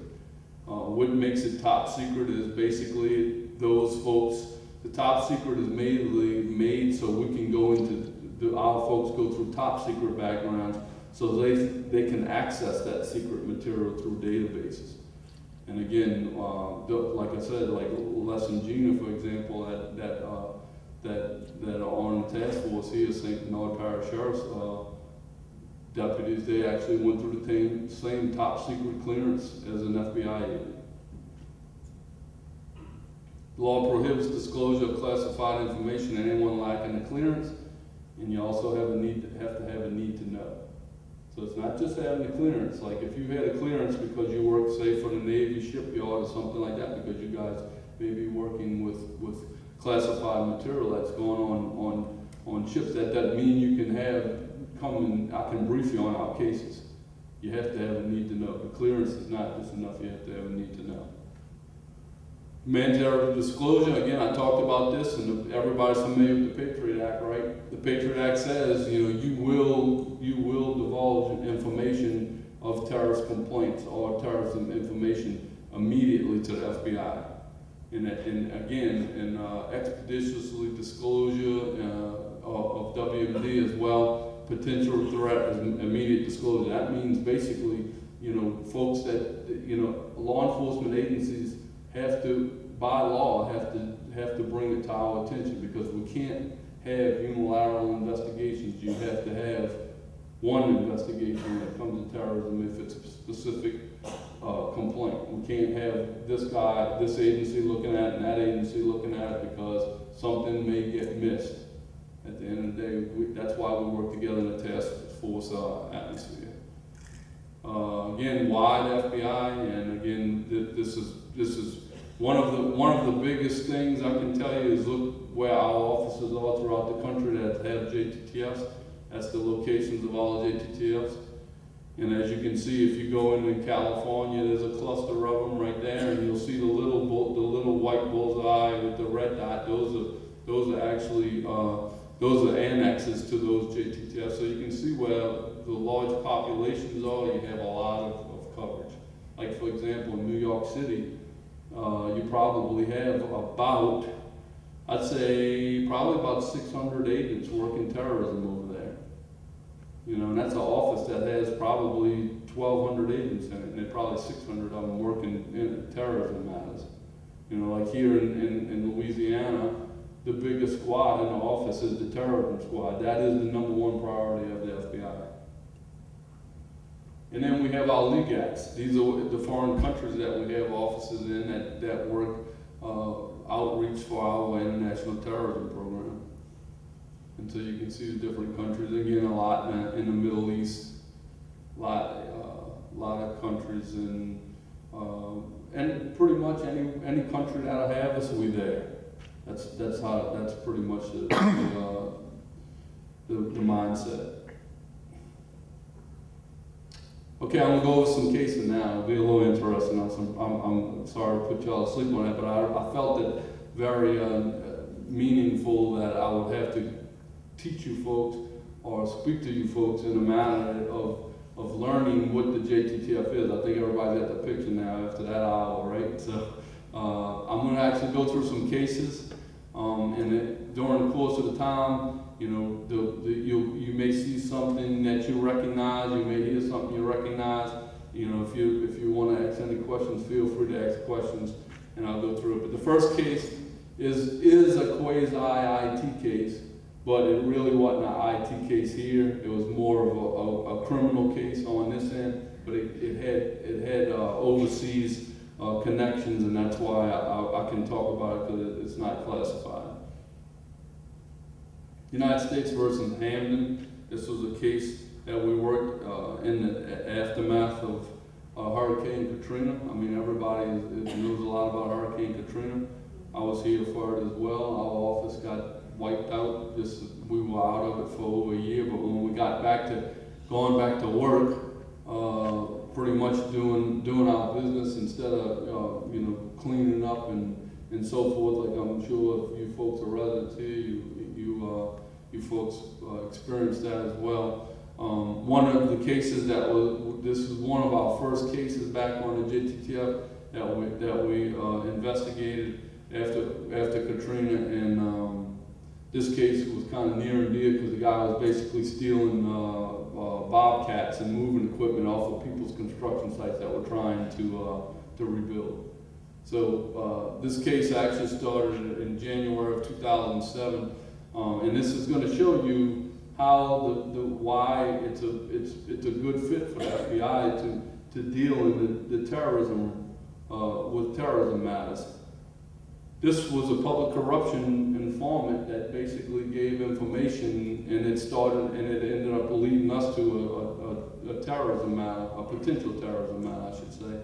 [SPEAKER 2] What makes it top secret is basically those folks. The top secret is made so we can go into our folks go through top secret backgrounds, so they can access that secret material through databases. And again, like I said, like Les and Gina, for example, that are on the task force here, St. Bernard Parish Sheriff's deputies, they actually went through the same top secret clearance as an FBI agent. The law prohibits disclosure of classified information to anyone lacking a clearance, and you also have to have a need to know. So it's not just having a clearance. Like if you had a clearance because you work, say, for the Navy shipyard or something like that, because you guys may be working with classified material that's going on ships, that doesn't mean you can I can brief you on our cases. You have to have a need to know. The clearance is not just enough, you have to have a need to know. Mandatory disclosure, again, I talked about this, and everybody's familiar with the Patriot Act, right? The Patriot Act says, you will divulge information of terrorist complaints or terrorism information immediately to the FBI. And again, expeditiously disclosure of WMD as well, potential threat is immediate disclosure. That means basically, folks that, law enforcement agencies have to, by law, have to bring it to our attention, because we can't have unilateral investigations. You have to have one investigation when it comes to terrorism if it's a specific complaint. We can't have this agency looking at it and that agency looking at it, because something may get missed at the end of the day, that's why we work together in a task force atmosphere. Again, why the FBI? And again, this is one of the biggest things I can tell you is look where our offices are throughout the country that have JTTFs. That's the locations of all the JTTFs. And as you can see, if you go into California, there's a cluster of them right there, and you'll see the little white bullseye with the red dot. Those are actually those are annexes to those JTTFs. So you can see where the large populations are. You have a lot of coverage. Like for example, in New York City, you probably have about, I'd say, probably about 600 agents working terrorism over there. You know, and that's an office that has probably 1,200 agents in it, and there are probably 600 of them working in terrorism matters. You know, like here in Louisiana, the biggest squad in the office is the terrorism squad. That is the #1 priority of the FBI. And then we have our LEGACs. These are the foreign countries that we have offices in that work outreach for our international terrorism program. And so you can see the different countries. Again, a lot in the Middle East, a lot of countries, and pretty much any country that'll have us, we there. That's pretty much the mindset. Okay, I'm gonna go over some cases now. It'll be a little interesting. I'm sorry to put y'all to sleep on it, but I felt it very meaningful that I would have to teach you folks or speak to you folks in a manner of learning what the JTTF is. I think everybody's at the picture now after that hour, right? So I'm going to actually go through some cases, and during the course of the time, you know, you may see something that you recognize, you may hear something you recognize. You know, if you want to ask any questions, feel free to ask questions, and I'll go through it. But the first case is a quasi-IT case. But it really wasn't an IT case here. It was more of a criminal case on this end, but it had overseas connections, and that's why I can talk about it because it's not classified. United States versus Hamden. This was a case that we worked in the aftermath of Hurricane Katrina. I mean, everybody knows a lot about Hurricane Katrina. I was here for it as well. Our office got wiped out. We were out of it for over a year, but when we got going back to work, pretty much doing our business instead of you know, cleaning up and so forth. Like I'm sure if you folks are residents here, you folks experienced that as well. One of the cases this is one of our first cases back on the JTTF that we investigated after Katrina, and this case was kind of near and dear because the guy was basically stealing bobcats and moving equipment off of people's construction sites that were trying to rebuild. So this case actually started in January of 2007, and this is going to show you how why it's a good fit for the FBI to deal in the terrorism with terrorism matters. This was a public corruption informant that basically gave information, and it ended up leading us to a terrorism matter, a potential terrorism matter, I should say.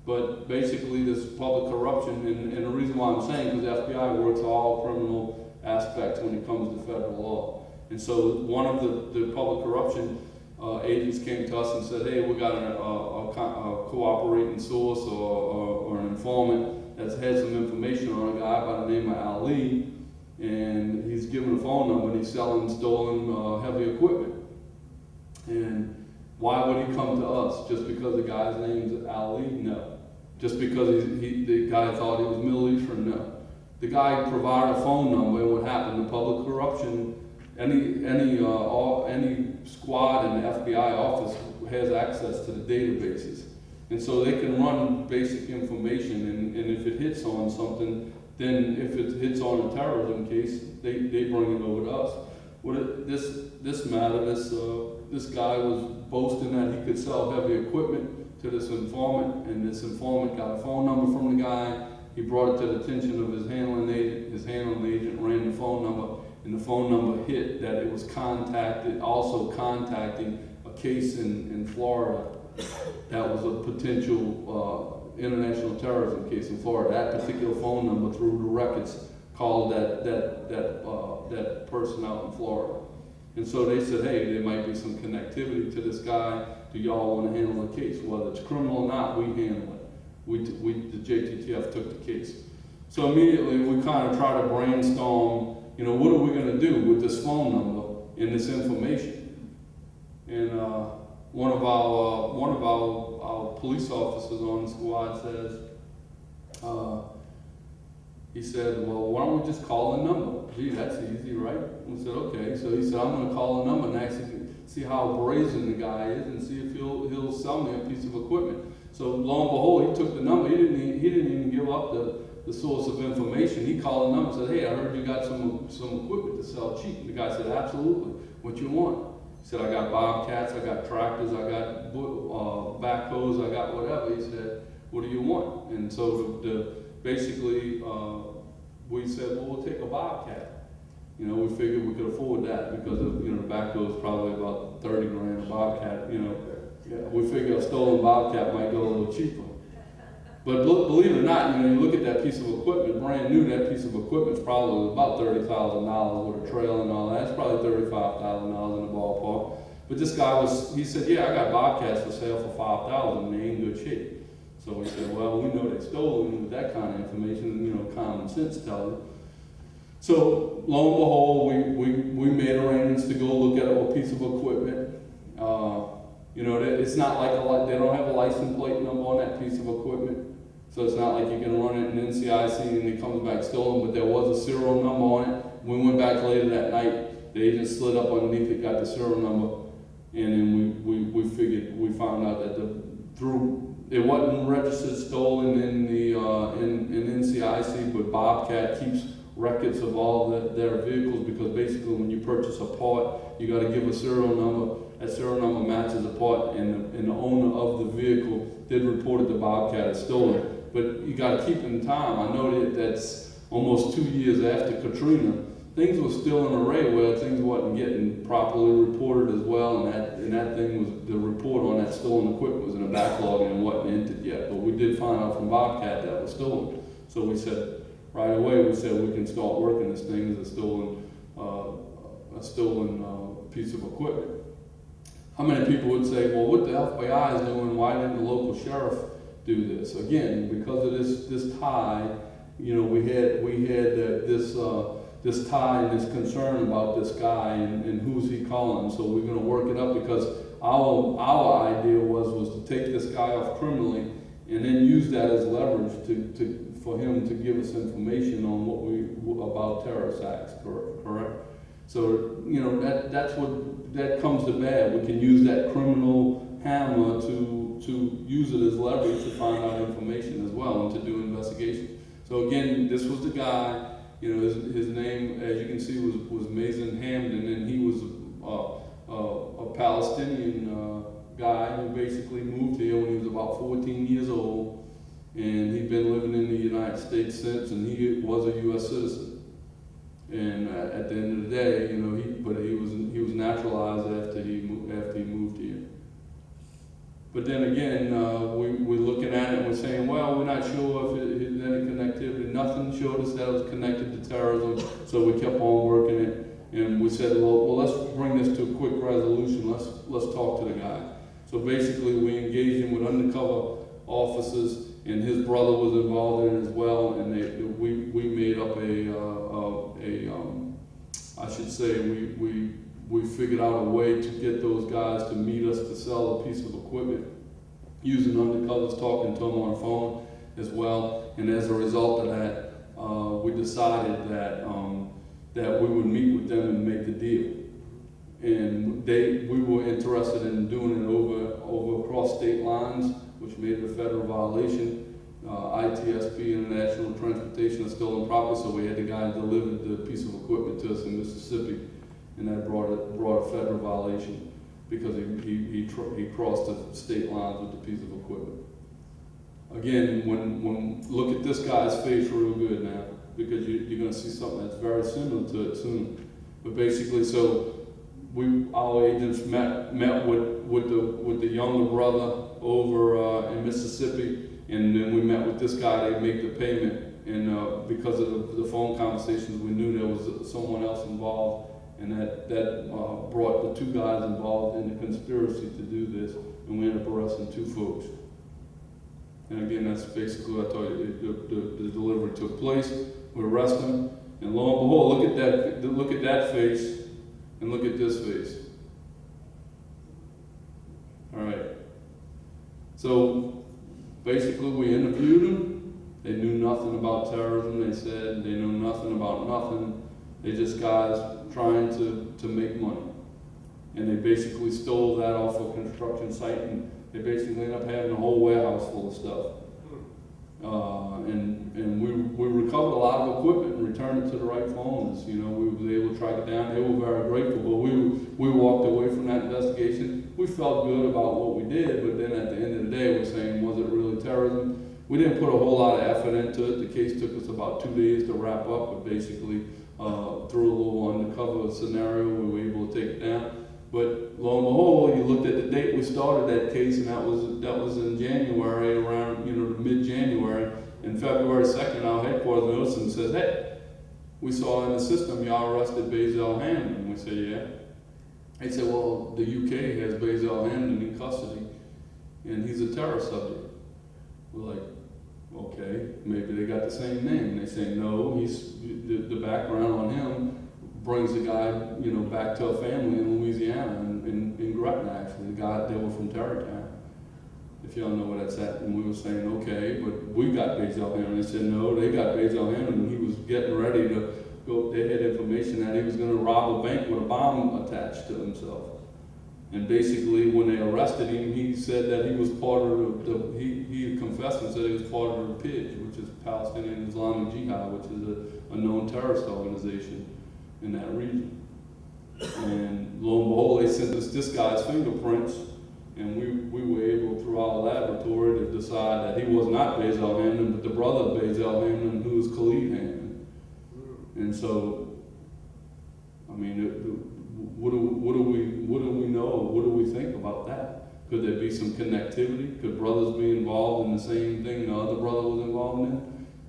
[SPEAKER 2] But basically, this public corruption, and the reason why I'm saying because the FBI works all criminal aspects when it comes to federal law. And so one of the public corruption agents came to us and said, hey, we got a cooperating source or an informant that's had some information on a guy by the name of Ali, and he's given a phone number and he's selling stolen heavy equipment. And why would he come to us? Just because the guy's name is Ali? No. Just because the guy thought he was Middle Eastern? No. The guy provided a phone number, and what happened? The public corruption, any squad in the FBI office has access to the databases. And so they can run basic information, and if it hits on something, then if it hits on a terrorism case, they bring it over to us. This matter, this guy was boasting that he could sell heavy equipment to this informant, and this informant got a phone number from the guy. He brought it to the attention of his handling agent. His handling agent ran the phone number, and the phone number hit that it was also contacting a case in Florida that was a potential international terrorism case in Florida. That particular phone number, through the records, called that person out in Florida. And so they said, hey, there might be some connectivity to this guy. Do y'all want to handle the case? Whether it's criminal or not, we handle it. The JTTF took the case. So immediately we kind of try to brainstorm, what are we going to do with this phone number and this information? And one of our police officers on the squad says, he said, well, why don't we just call the number? Gee, that's easy, right? We said, okay. So he said, I'm going to call the number and actually see how brazen the guy is and see if he'll sell me a piece of equipment. So lo and behold, he took the number. He didn't even give up the source of information. He called the number and said, hey, I heard you got some equipment to sell cheap. And the guy said, absolutely. What you want? He said, I got bobcats, I got tractors, I got backhoes, I got whatever. He said, what do you want? And so basically, we said, well, we'll take a bobcat. We figured we could afford that because of, the backhoe is probably about 30 grand a bobcat, Yeah, we figured a stolen bobcat might go a little cheaper. But believe it or not, you look at that piece of equipment, brand new, that piece of equipment is probably about $30,000 with a trail and all that. It's probably $35,000 in the ballpark. But this guy he said, yeah, I got bobcats for sale for $5,000 and they ain't in good shape. So we said, well, we know they stole them with that kind of information, common sense tells you. So lo and behold, we made arrangements to go look at a piece of equipment. It's not like they don't have a license plate number on that piece of equipment. So it's not like you can run it in NCIC and it comes back stolen, but there was a serial number on it. We went back later that night, the agent slid up underneath it, got the serial number, and then we found out that it wasn't registered stolen in NCIC, but Bobcat keeps records of all their vehicles, because basically when you purchase a part, you got to give a serial number. That serial number matches the part, and the owner of the vehicle did report it the Bobcat as stolen. But you got to keep in time. I know that's almost 2 years after Katrina. Things were still in an array where things wasn't getting properly reported as well, and that thing was, the report on that stolen equipment was in a backlog and it wasn't entered yet. But we did find out from Bobcat that was stolen. So we said, right away, we can start working this thing as a stolen piece of equipment. How many people would say, well, what the FBI is doing, why didn't the local sheriff do this? Again, because of this tie, we had this tie and this concern about this guy and who's he calling. So we're going to work it up, because our idea was to take this guy off criminally and then use that as leverage for him to give us information on about terrorist acts, correct? So, that comes to bad. We can use that criminal hammer to use it as leverage to find out information as well and to do investigation. So again, this was the guy, his name, as you can see, was Mason Hamden, and he was a Palestinian guy who basically moved here when he was about 14 years old, and he'd been living in the United States since, and he was a U.S. citizen. And at the end of the day, he was naturalized after he moved here. But then again, we're looking at it and we're saying, well, we're not sure if there's any connectivity. Nothing showed us that it was connected to terrorism, so we kept on working it. And we said, well, let's bring this to a quick resolution. Let's talk to the guy. So basically, we engaged him with undercover officers, and his brother was involved in it as well. And we made up we figured out a way to get those guys to meet us to sell a piece of equipment using undercovers, talking to them on the phone as well. And as a result of that, we decided that we would meet with them and make the deal. And we were interested in doing it over across state lines, which made it a federal violation. ITSP, International Transportation of Stolen Property, so we had the guy deliver the piece of equipment to us in Mississippi, and that brought a federal violation because he crossed the state lines with the piece of equipment. Again, when look at this guy's face real good now, because you're going to see something that's very similar to it soon. But basically, so our agents met with the younger brother over in Mississippi, and then we met with this guy to make the payment. And because of the phone conversations, we knew there was someone else involved, and that brought the two guys involved in the conspiracy to do this, and we ended up arresting 2 folks. And again, that's basically what I told you. The delivery took place. We arrest them, and lo and behold, look at that face, and look at this face. All right. So basically, we interviewed them. They knew nothing about terrorism. They said they knew nothing about nothing. They just guys trying to make money. And they basically stole that off a construction site, and they basically ended up having a whole warehouse full of stuff. And we recovered a lot of equipment and returned it to the rightful owners. You know, we were able to track it down. They were very grateful, but we walked away from that investigation. We felt good about what we did, but then at the end of the day, we're saying, was it really terrorism? We didn't put a whole lot of effort into it. The case took us about 2 days to wrap up, but basically through a little undercover scenario, we were able to take it down. But lo and behold, you looked at the date we started that case, and that was in January, around mid-January. And February 2nd, our headquarters noticed and says, "Hey, we saw in the system y'all arrested Basil Hamden." And we said, "Yeah." They said, "Well, the UK has Basil Hamden in custody, and he's a terror subject." We're like, "Okay, maybe they got the same name." And they say, "No, he's the background on him brings the guy, back to a family in Louisiana, in Gretna, actually. The guy, they were from Terrytown, if y'all know where that's at." And we were saying, "Okay, but we got Basil Hamden." They said, "No, they got Basil Hamden, and he was getting ready to go." They had information that he was going to rob a bank with a bomb attached to himself. And basically, when they arrested him, he said that he was part of he confessed and said he was part of the PIJ, which is Palestinian Islamic Jihad, which is a known terrorist organization in that region. And lo and behold, they sent us this guy's fingerprints, and we were able, through our laboratory, to decide that he was not Basil Hamden, but the brother of Basil Hamden, who was Khalid Hamden. And so, I mean, what do we know? What do we think about that? Could there be some connectivity? Could brothers be involved in the same thing the other brother was involved in?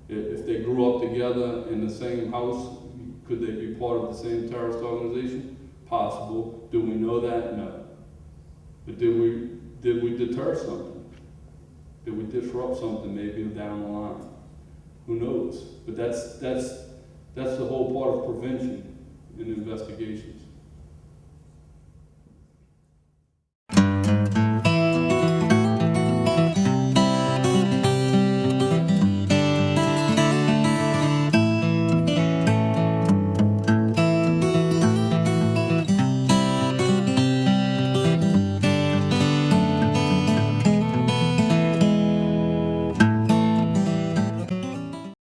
[SPEAKER 2] If they grew up together in the same house, could they be part of the same terrorist organization? Possible. Do we know that? No. But did we deter something? Did we disrupt something maybe down the line? Who knows? But that's the whole part of prevention in investigations.